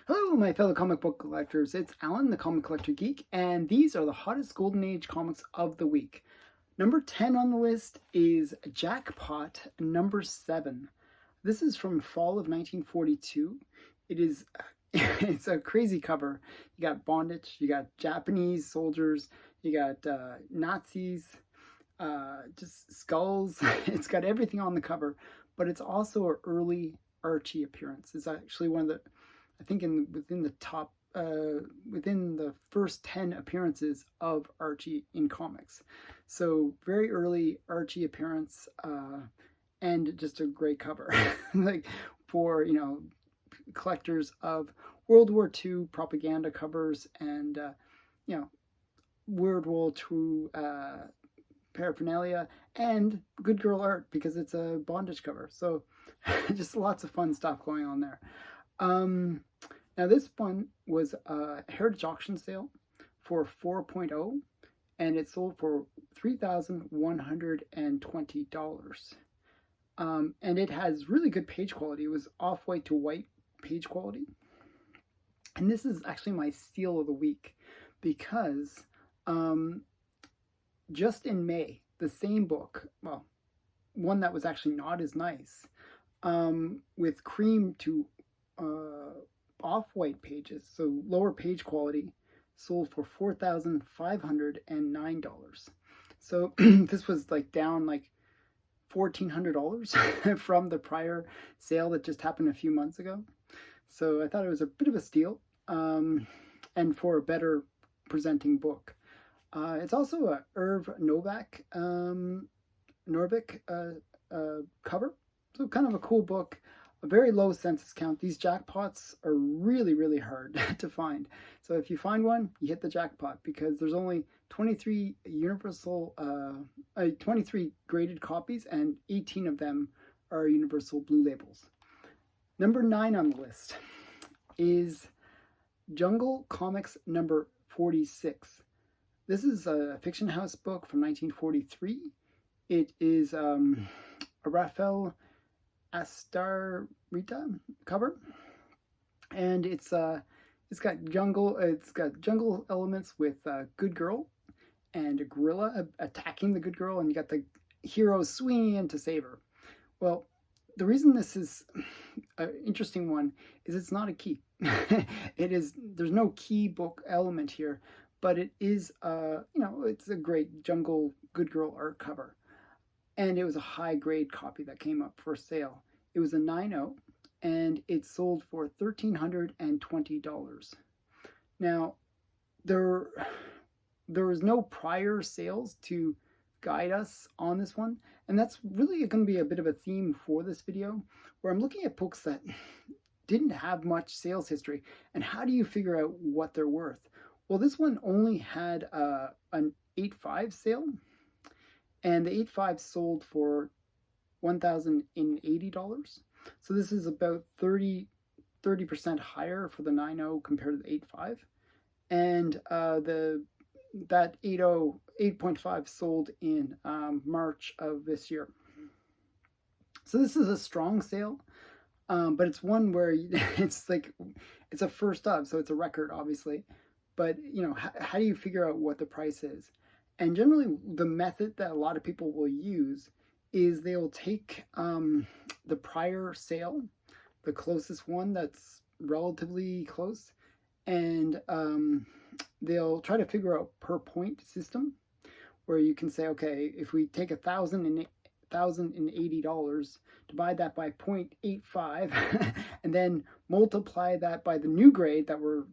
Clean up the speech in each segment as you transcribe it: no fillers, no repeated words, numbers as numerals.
Hello, my fellow comic book collectors. It's Alan, the Comic Collector Geek, and these are the hottest Golden Age comics of the week. Number 10 on the list is Jackpot number 7. This is from fall of 1942. It is it's a crazy cover. You got bondage, you got Japanese soldiers, you got Nazis, just skulls. It's got everything on the cover, but it's also an early Archie appearance. It's actually one of the, I think, within the top, within the first 10 appearances of Archie in comics. So very early Archie appearance, and just a great cover, like for collectors of World War II propaganda covers and you know World War II paraphernalia and good girl art because it's a bondage cover. So just lots of fun stuff going on there. Now this one was a Heritage auction sale for 4.0 and it sold for $3,120. And it has really good page quality. It was off-white to white page quality. And this is actually my steal of the week because just in May, the same book, well, one that was actually not as nice, with cream to off-white pages, so lower page quality, sold for $4,509. So this was like down like $1,400 from the prior sale that just happened a few months ago. So I thought it was a bit of a steal, and for a better presenting book. It's also a Irv Novak Norvik cover, so kind of a cool book. A very low census count. These jackpots are really, really hard to find. So if you find one, you hit the jackpot because there's only 23 universal, 23 graded copies, and 18 of them are universal blue labels. Number 9 on the list is Jungle Comics number 46. This is a Fiction House book from 1943. It is a Raphael Astarita cover, and it's got jungle elements with a good girl and a gorilla attacking the good girl, and you got the hero swinging in to save her. Well, the reason this is an interesting one is it's not a key. There's no key book element here, but it is it's a great jungle good girl art cover. And it was a high grade copy that came up for sale. It was a 9.0 and it sold for $1,320. Now, there was no prior sales to guide us on this one, and that's really going to be a bit of a theme for this video, where I'm looking at books that didn't have much sales history, and how do you figure out what they're worth? Well, this one only had an 8.5 sale, and the 8.5 sold for $1,080. So this is about 30% higher for the 9.0 compared to the 8.5. And that 8.5 sold in March of this year. So this is a strong sale, but it's one where it's like, it's a first of, so it's a record, obviously. But, how do you figure out what the price is? And generally, the method that a lot of people will use is they'll take the prior sale, the closest one that's relatively close, and they'll try to figure out per point system, where you can say, okay, if we take $1,080, divide that by 0.85, and then multiply that by the new grade that we're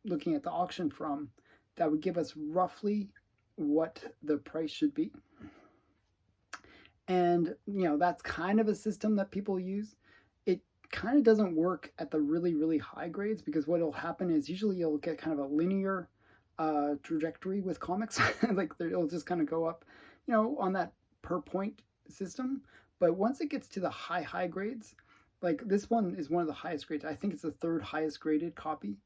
looking at the auction from, that would give us roughly what the price should be. And that's kind of a system that people use. It kind of doesn't work at the really, really high grades, because what will happen is usually you'll get kind of a linear trajectory with comics. Like it'll just kind of go up on that per point system. But once it gets to the high grades, like this one is one of the highest grades, I think it's the third highest graded copy,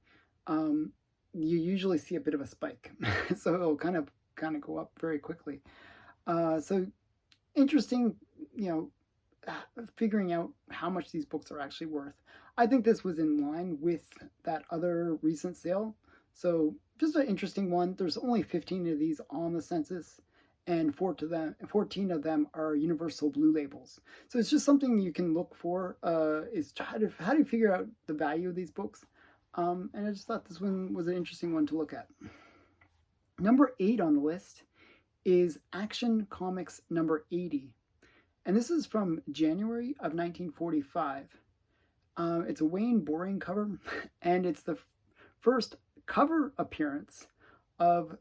you usually see a bit of a spike. So it'll kind of go up very quickly. So interesting, figuring out how much these books are actually worth. I think this was in line with that other recent sale. So just an interesting one. There's only 15 of these on the census, and 14 of them are universal blue labels. So it's just something you can look for. Is how do you figure out the value of these books? And I just thought this one was an interesting one to look at. Number 8 on the list is Action Comics number 80. And this is from January of 1945. It's a Wayne Boring cover, and it's the first cover appearance of,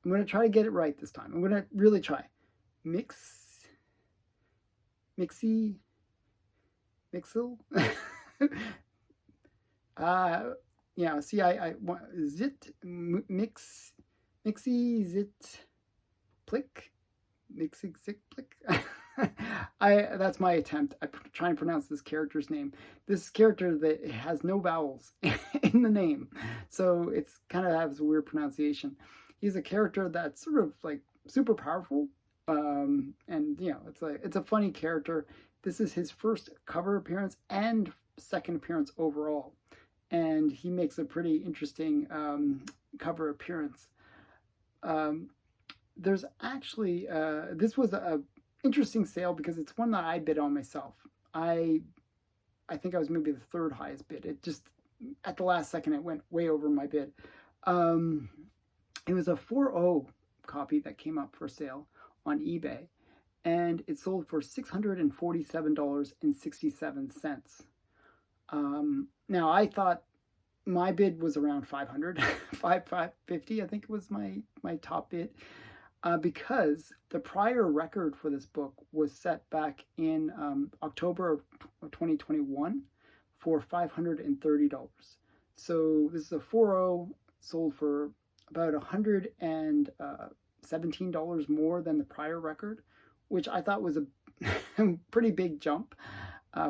I'm going to try to get it right this time. I'm going to really try. Mixel? Yeah, see, zit, mixy, zit, plick, mixy, zit, plick. That's my attempt at trying to pronounce this character's name. This character that has no vowels in the name, so it's kind of has a weird pronunciation. He's a character that's sort of like super powerful, and it's a funny character. This is his first cover appearance and second appearance overall, and he makes a pretty interesting cover appearance. There's actually this was a interesting sale because it's one that I bid on myself. I think I was maybe the third highest bid. It just at the last second it went way over my bid. It was a 4.0 copy that came up for sale on eBay, and it sold for $647.67. Now I thought my bid was around 500, 550. I think it was my top bid. Because the prior record for this book was set back in October of 2021 for $530. So this is a 4.0, sold for about $117 more than the prior record, which I thought was a pretty big jump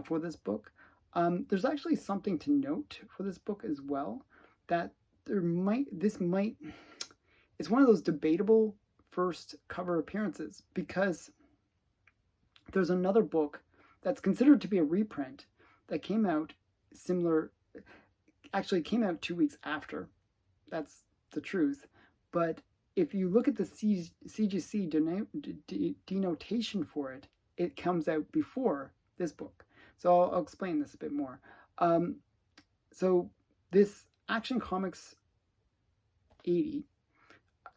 for this book. There's actually something to note for this book as well, that it's one of those debatable first cover appearances, because there's another book that's considered to be a reprint that came out actually came out 2 weeks after. That's the truth. But if you look at the CGC denotation for it, it comes out before this book. So I'll explain this a bit more. So this Action Comics 80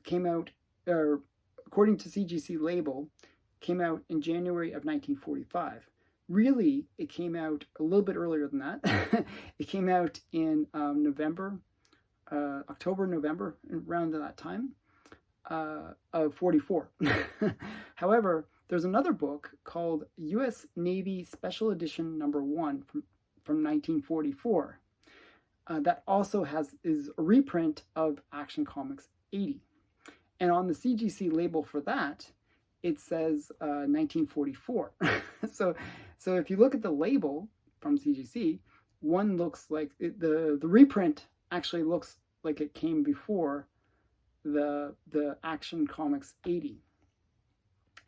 came out, or according to CGC label, came out in January of 1945. Really, it came out a little bit earlier than that. It came out in October, November, around that time of 44. However, there's another book called U.S. Navy Special Edition number 1 from 1944 that also is a reprint of Action Comics 80. And on the CGC label for that, it says 1944. So if you look at the label from CGC, one looks like the reprint actually looks like it came before the Action Comics 80.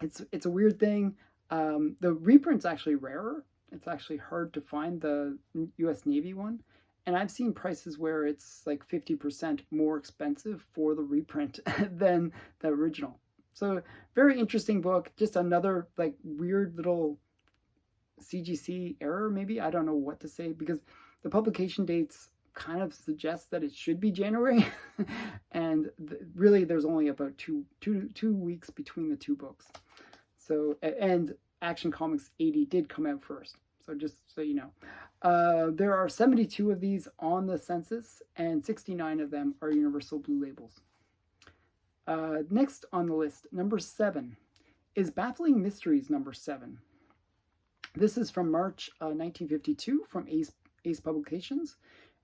It's a weird thing. The reprint's actually rarer. It's actually hard to find the U.S. Navy one. And I've seen prices where it's like 50% more expensive for the reprint than the original. So very interesting book. Just another like weird little CGC error, maybe. I don't know what to say, because the publication dates kind of suggest that it should be January. And really there's only about two weeks between the two books. So, and Action Comics 80 did come out first. So just so you know. There are 72 of these on the census, and 69 of them are universal blue labels. Next on the list, number 7, is Baffling Mysteries number 7. This is from March 1952 from Ace Publications,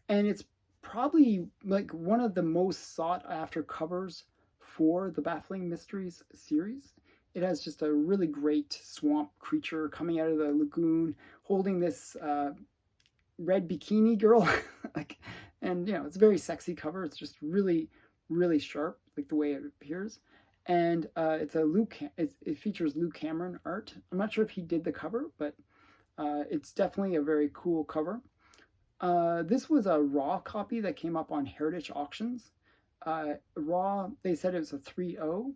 and it's probably like one of the most sought after covers for the Baffling Mysteries series. It has just a really great swamp creature coming out of the lagoon, holding this red bikini girl, and it's a very sexy cover. It's just really, really sharp, like the way it appears, and it features Lou Cameron art. I'm not sure if he did the cover, but it's definitely a very cool cover. This was a raw copy that came up on Heritage Auctions. Raw, they said it was a 3.0,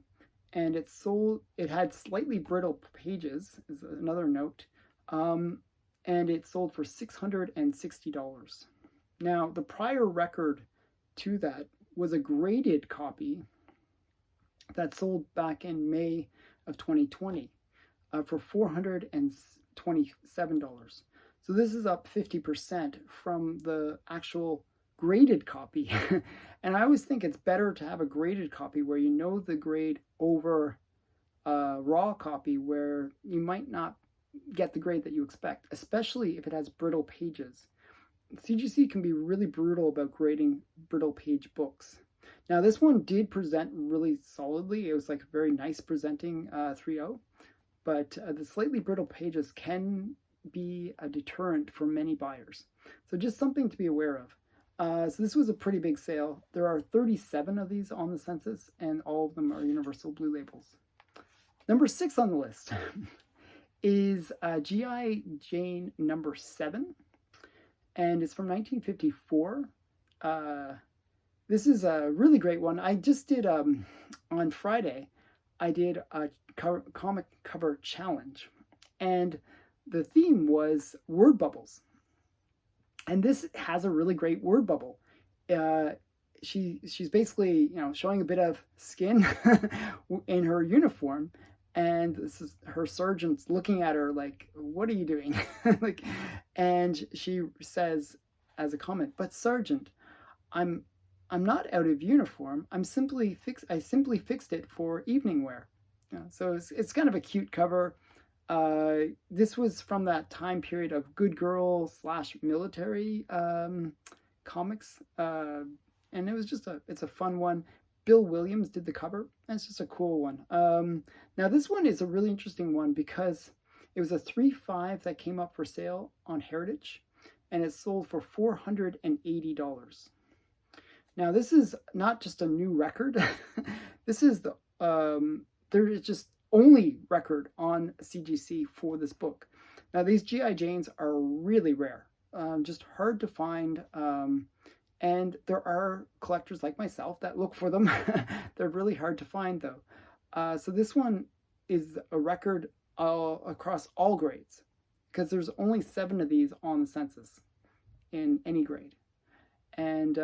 and it sold. It had slightly brittle pages, is another note, and it sold for $660. Now, the prior record to that was a graded copy that sold back in May of 2020 for $427. So this is up 50% from the actual graded copy. And I always think it's better to have a graded copy where you know the grade over a raw copy where you might not get the grade that you expect, especially if it has brittle pages. CGC can be really brutal about grading brittle page books. Now this one did present really solidly. It was like a very nice presenting 3.0, but the slightly brittle pages can be a deterrent for many buyers. So just something to be aware of. So this was a pretty big sale. There are 37 of these on the census, and all of them are Universal Blue Labels. Number 6 on the list is G.I. Jane number 7, and it's from 1954. This is a really great one. I just did, on Friday, I did a comic cover challenge, and the theme was word bubbles. And this has a really great word bubble. She's basically, showing a bit of skin in her uniform, and this is her sergeant's looking at her like, "What are you doing?" And she says as a comment, "But Sergeant, I'm not out of uniform. I simply fixed it for evening wear." So it's kind of a cute cover. This was from that time period of good girl / military comics, and it was it's a fun one. Bill Williams did the cover, and it's just a cool one. Now this one is a really interesting one because it was a 3.5 that came up for sale on Heritage, and it sold for $480. Now this is not just a new record. This is there is just only record on CGC for this book. Now these G.I. Janes are really rare, just hard to find, and there are collectors like myself that look for them. They're really hard to find though. So this one is a record across all grades, because there's only 7 of these on the census in any grade, and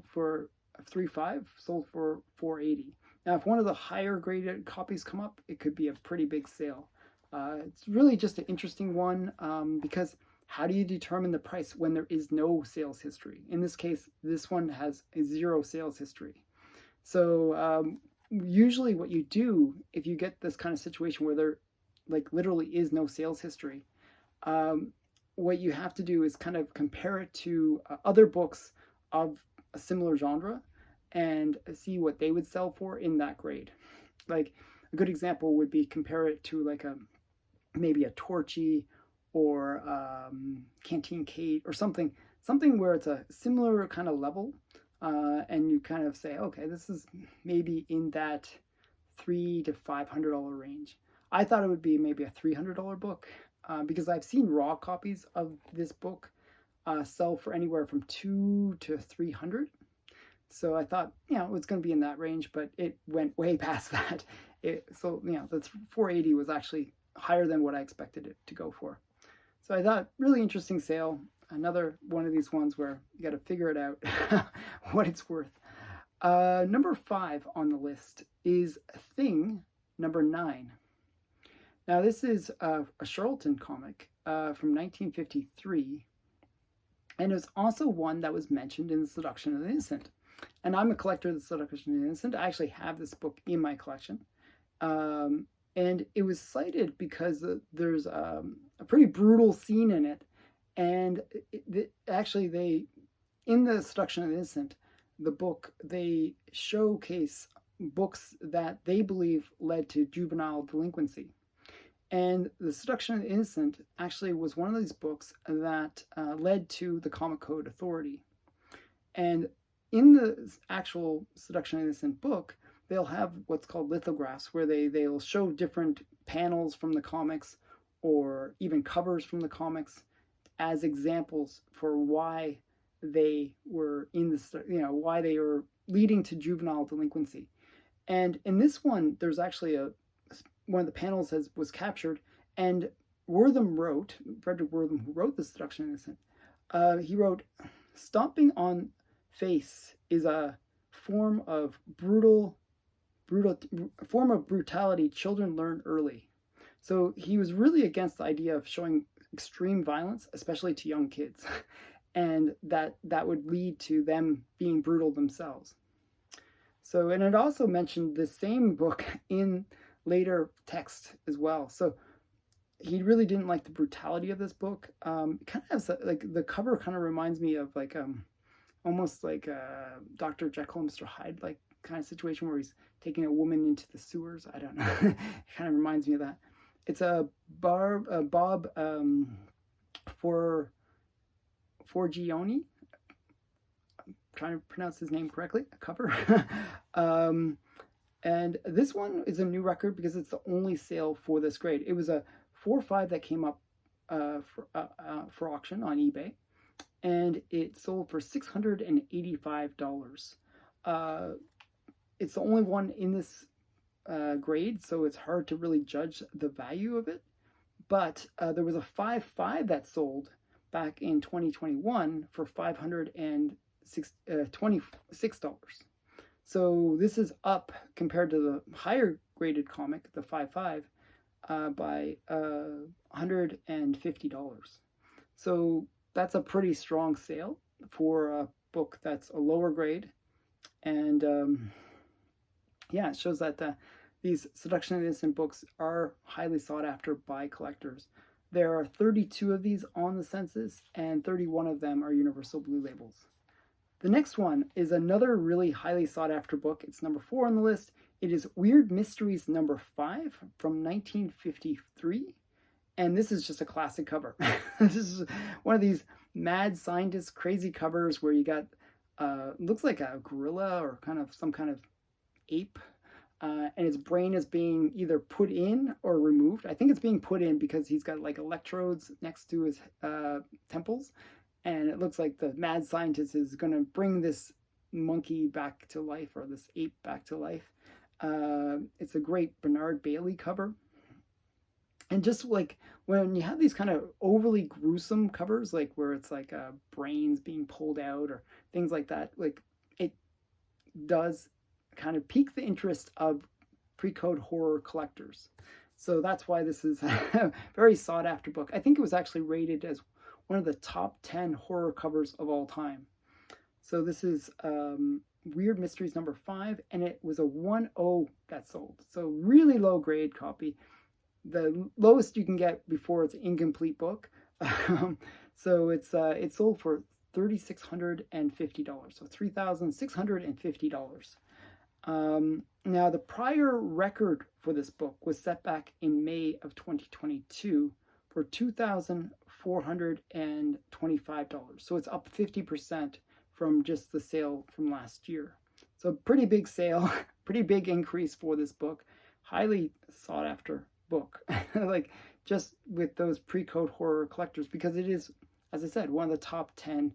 for 3.5 sold for $480. Now, if one of the higher graded copies come up, it could be a pretty big sale. It's really just an interesting one, because how do you determine the price when there is no sales history? In this case, this one has a 0 sales history. So usually what you do if you get this kind of situation where there literally is no sales history, what you have to do is kind of compare it to other books of a similar genre and see what they would sell for in that grade. Like a good example would be compare it to maybe a Torchy or Canteen Kate or something where it's a similar kind of level, and you kind of say, okay, this is maybe in that $300 to $500 range. I thought it would be maybe a $300 book, because I've seen raw copies of this book sell for anywhere from $200 to $300. So I thought, it was going to be in that range, but it went way past that. So that's $480 was actually higher than what I expected it to go for. So I thought, really interesting sale. Another one of these ones where you got to figure it out what it's worth. Number 5 on the list is Thing number 9. Now this is a Charlton comic from 1953, and it was also one that was mentioned in The Seduction of the Innocent. And I'm a collector of The Seduction of the Innocent. I actually have this book in my collection. And it was cited because there's a pretty brutal scene in it. And actually, in The Seduction of the Innocent, the book, they showcase books that they believe led to juvenile delinquency. And The Seduction of the Innocent actually was one of these books that led to the Comic Code Authority. And in the actual Seduction of the Innocent book, they'll have what's called lithographs, where they'll show different panels from the comics or even covers from the comics, as examples for why they were in this, why they were leading to juvenile delinquency. And in this one, there's actually one of the panels was captured, and Frederick Wortham, who wrote The Seduction of the Innocent, he wrote, "Stomping on face is a form of brutality children learn early." So he was really against the idea of showing extreme violence, especially to young kids, and that would lead to them being brutal themselves. So, and it also mentioned the same book in later text as well. So he really didn't like the brutality of this book. It kind of has like, the cover kind of reminds me of like almost like Dr. Jekyll and Mr. Hyde like kind of situation where he's taking a woman into the sewers. I don't know. It kind of reminds me of that. It's a Bob Forgione. I'm trying to pronounce his name correctly. A cover. And this one is a new record because it's the only sale for this grade. It was a 4.5 that came up for auction on eBay, and it sold for $685. It's the only one in this grade, so it's hard to really judge the value of it. But there was a 5.5 that sold back in 2021 for $526. So this is up compared to the higher graded comic, the 5.5, by $150. So that's a pretty strong sale for a book that's a lower grade. And yeah, it shows that these Seduction of the Innocent books are highly sought after by collectors. There are 32 of these on the census, and 31 of them are Universal Blue Labels. The next one is another really highly sought after book. It's number 4 on the list. It is Weird Mysteries number 5 from 1953. And this is just a classic cover. This is one of these mad scientist crazy covers where you got, looks like a gorilla or some kind of ape. And its brain is being either put in or removed. I think it's being put in because he's got like electrodes next to his temples. And it looks like the mad scientist is going to bring this monkey back to life, or this ape back to life. It's a great Bernard Bailey cover. And just like when you have these kind of overly gruesome covers, like where it's like brains being pulled out or things like that, like it does kind of pique the interest of pre-code horror collectors. So that's why this is a very sought after book. I think it was actually rated as one of the top 10 horror covers of all time. So this is Weird Mysteries number 5, and it was a 1.0 that sold. So really low grade copy. The lowest you can get before it's an incomplete book. So it sold for $3,650. So $3,650. Now the prior record for this book was set back in May of 2022 for $2,425. So it's up 50% from just the sale from last year. So pretty big sale, pretty big increase for this book. Highly sought after book, like just with those pre-code horror collectors, because it is, as I said, one of the top 10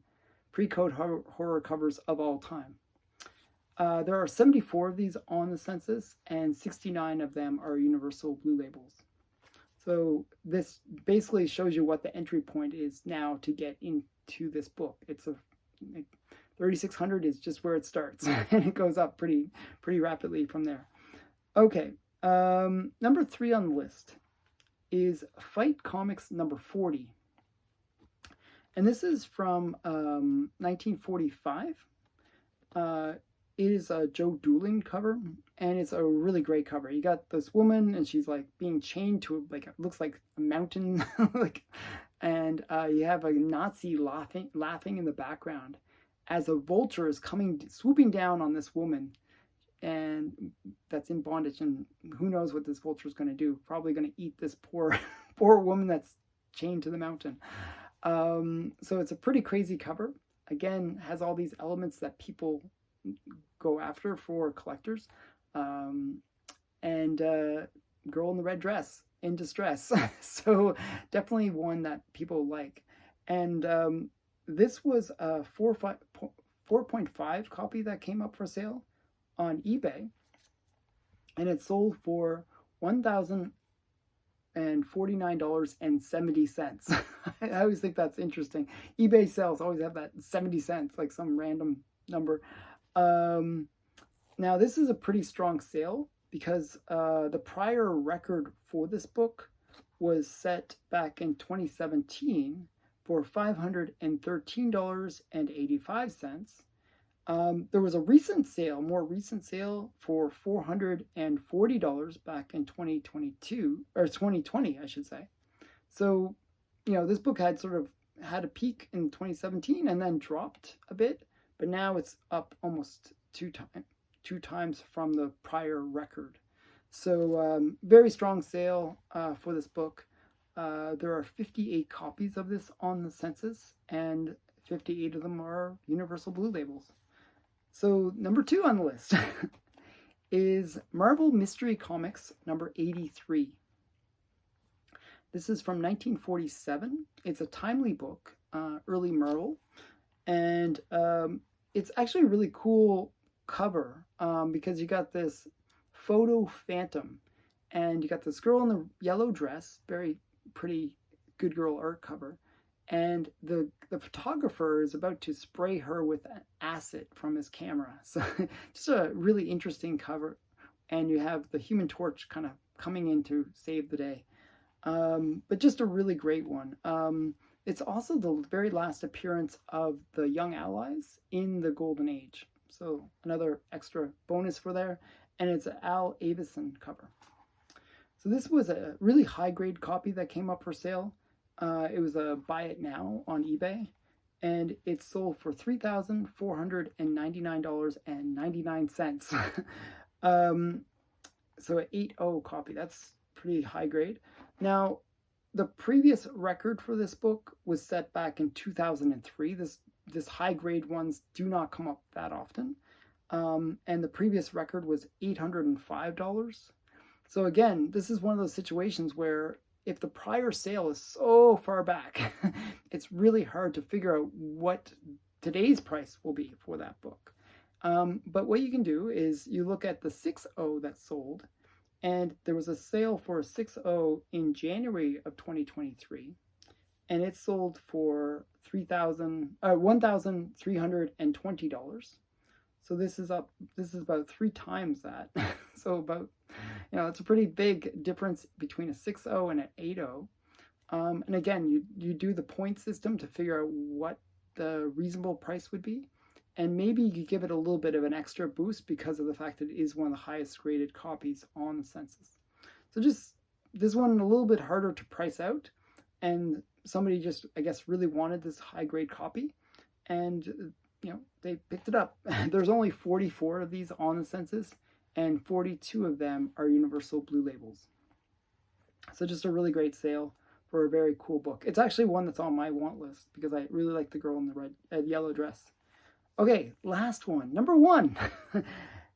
pre-code horror covers of all time. There are 74 of these on the census, and 69 of them are Universal Blue Labels. So this basically shows you what the entry point is now to get into this book. It's like 3,600 is just where it starts, and it goes up pretty rapidly from there. Okay, number 3 on the list is Fight Comics number 40, and this is from 1945. It is a Joe Dooling cover, and it's a really great cover. You got this woman, and she's like being chained to like, it looks like a mountain, like, and you have a Nazi laughing in the background as a vulture is swooping down on this woman, and that's in bondage. And who knows what this vulture is going to do? Probably going to eat this poor woman that's chained to the mountain. So it's a pretty crazy cover. Again, has all these elements that people go after for collectors, and girl in the red dress in distress. So definitely one that people like. And this was a 4.5 copy that came up for sale on eBay, and it sold for $1,049.70. I always think that's interesting. eBay sales always have that 70 cents, like some random number. Now, this is a pretty strong sale because the prior record for this book was set back in 2017 for $513.85. There was a more recent sale for $440 back in 2022, or 2020, I should say. So, this book had sort of had a peak in 2017 and then dropped a bit, but now it's up almost two times from the prior record. So very strong sale for this book. There are 58 copies of this on the census, and 58 of them are Universal Blue Labels. So number 2 on the list is Marvel Mystery Comics number 83. This is from 1947. It's a timely book, early Marvel, and it's actually a really cool cover because you got this photo phantom, and you got this girl in the yellow dress, very pretty good girl art cover, and the photographer is about to spray her with acid from his camera. So just a really interesting cover, and you have the Human Torch kind of coming in to save the day. But just a really great one. It's also the very last appearance of the Young Allies in the Golden Age. So another extra bonus for there. And it's an Al Avison cover. So this was a really high-grade copy that came up for sale. It was a buy it now on eBay. And it sold for $3,499.99. So an 8.0 copy. That's pretty high grade. Now, the previous record for this book was set back in 2003. This high grade ones do not come up that often. And the previous record was $805. So again, this is one of those situations where if the prior sale is so far back, it's really hard to figure out what today's price will be for that book. But what you can do is you look at the 6.0 that sold, and there was a sale for a 6.0 in January of 2023, and it sold for $1,320. So this is about 3 times that. So about, it's a pretty big difference between a 6.0 and an 8.0. And again, you do the point system to figure out what the reasonable price would be. And maybe you could give it a little bit of an extra boost because of the fact that it is one of the highest graded copies on the census. So just this one a little bit harder to price out. And somebody just, I guess, really wanted this high grade copy. And they picked it up. There's only 44 of these on the census, and 42 of them are Universal Blue Labels. So just a really great sale for a very cool book. It's actually one that's on my want list because I really like the girl in the yellow dress. Okay, last one, number 1.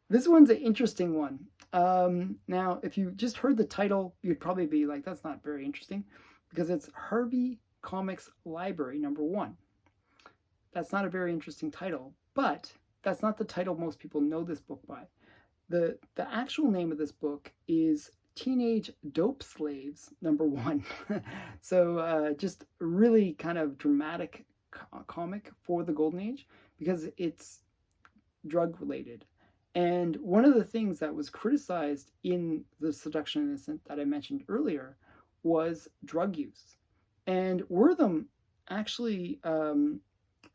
This one's an interesting one. Now, if you just heard the title, you'd probably be like, that's not very interesting, because it's Harvey Comics Library number 1. That's not a very interesting title, but that's not the title most people know this book by. The actual name of this book is Teenage Dope Slaves number 1. So just really kind of dramatic comic for the Golden Age because it's drug related. And one of the things that was criticized in the Seduction Innocent that I mentioned earlier was drug use. And Wortham actually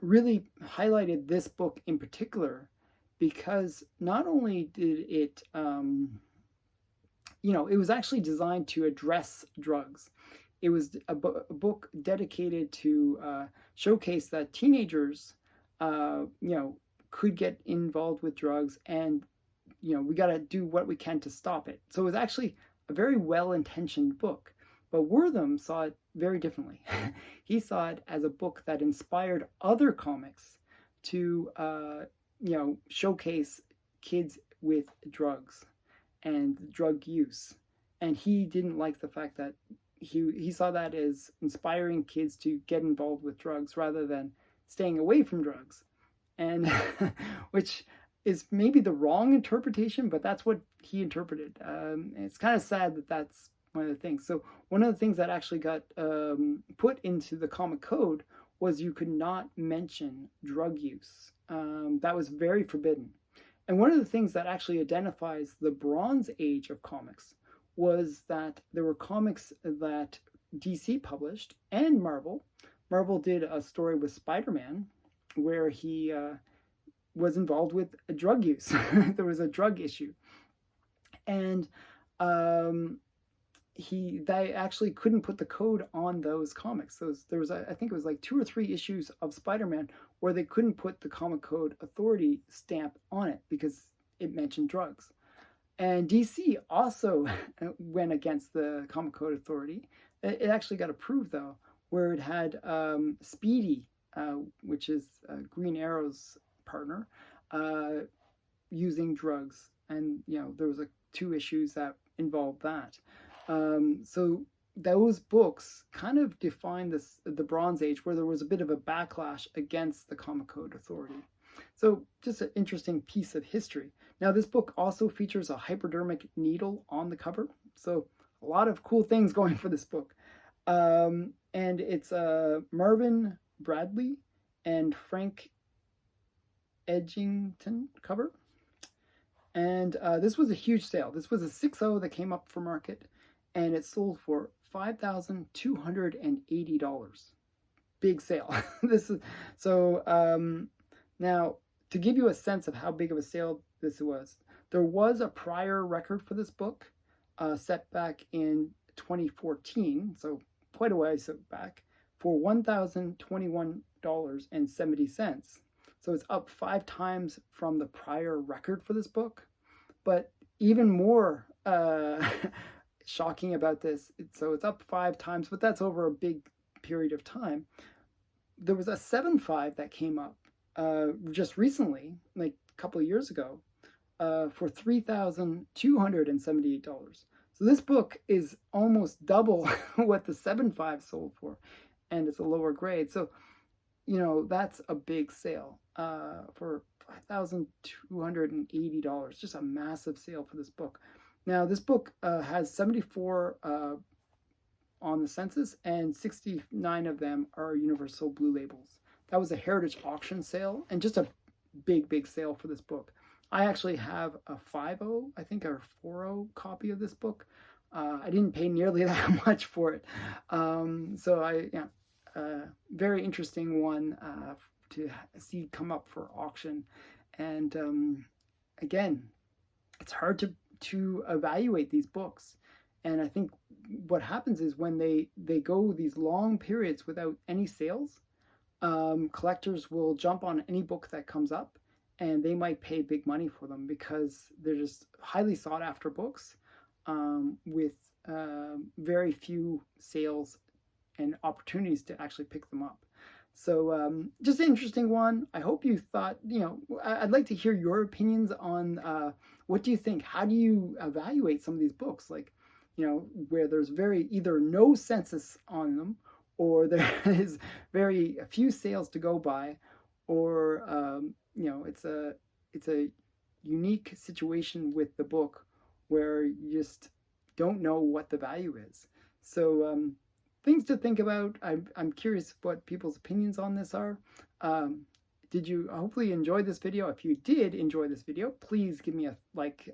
really highlighted this book in particular because not only did it, it was actually designed to address drugs. It was a book dedicated to showcase that teenagers, could get involved with drugs, and we got to do what we can to stop it. So it was actually a very well-intentioned book. But Wortham saw it very differently. He saw it as a book that inspired other comics to, showcase kids with drugs and drug use. And he didn't like the fact that, he saw that as inspiring kids to get involved with drugs rather than staying away from drugs, and which is maybe the wrong interpretation, but that's what he interpreted. It's kind of sad that that's one of the things. So one of the things that actually got put into the comic code was you could not mention drug use. That was very forbidden. And one of the things that actually identifies the Bronze Age of comics was that there were comics that DC published and Marvel. Marvel did a story with Spider-Man where he was involved with a drug use. There was a drug issue. And they actually couldn't put the code on those comics. There was, I think it was like 2 or 3 issues of Spider-Man where they couldn't put the Comic Code Authority stamp on it because it mentioned drugs. And DC also went against the Comic Code Authority. It actually got approved, though, where it had Speedy, which is Green Arrow's partner, using drugs. And, there was 2 issues that involved that. So those books kind of defined the Bronze Age, where there was a bit of a backlash against the Comic Code Authority. So just an interesting piece of history. Now, this book also features a hypodermic needle on the cover. So a lot of cool things going for this book. And it's Marvin Bradley and Frank Edgington cover. And this was a huge sale. This was a 6.0 that came up for market, and it sold for $5,280. Big sale. This is so. Now, to give you a sense of how big of a sale this was, there was a prior record for this book set back in 2014, so quite a ways back, for $1,021.70. So it's up 5 times from the prior record for this book. But even more shocking about this, so it's up 5 times, but that's over a big period of time. There was a 7.5 that came up just recently, like a couple of years ago, for $3,278. So this book is almost double what the 7.5 sold for, and it's a lower grade. So, that's a big sale for $5,280. Just a massive sale for this book. Now, this book has 74 on the census, and 69 of them are Universal Blue Labels. That was a heritage auction sale, and just a big sale for this book. I actually have a 5.0, I think, or 4.0 copy of this book. I didn't pay nearly that much for it. So very interesting one to see come up for auction. And again, it's hard to evaluate these books. And I think what happens is when they go these long periods without any sales, collectors will jump on any book that comes up, and they might pay big money for them because they're just highly sought after books with very few sales and opportunities to actually pick them up. So just an interesting one. I hope you thought, I'd like to hear your opinions on what do you think? How do you evaluate some of these books? Like, where there's either no census on them, or there is very few sales to go by, or it's a unique situation with the book where you just don't know what the value is. So things to think about. I'm curious what people's opinions on this are. Did you hopefully enjoy this video? If you did enjoy this video, please give me a like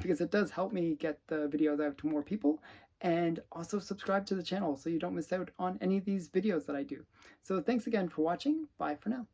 because it does help me get the videos out to more people. And also subscribe to the channel so you don't miss out on any of these videos that I do. So thanks again for watching. Bye for now.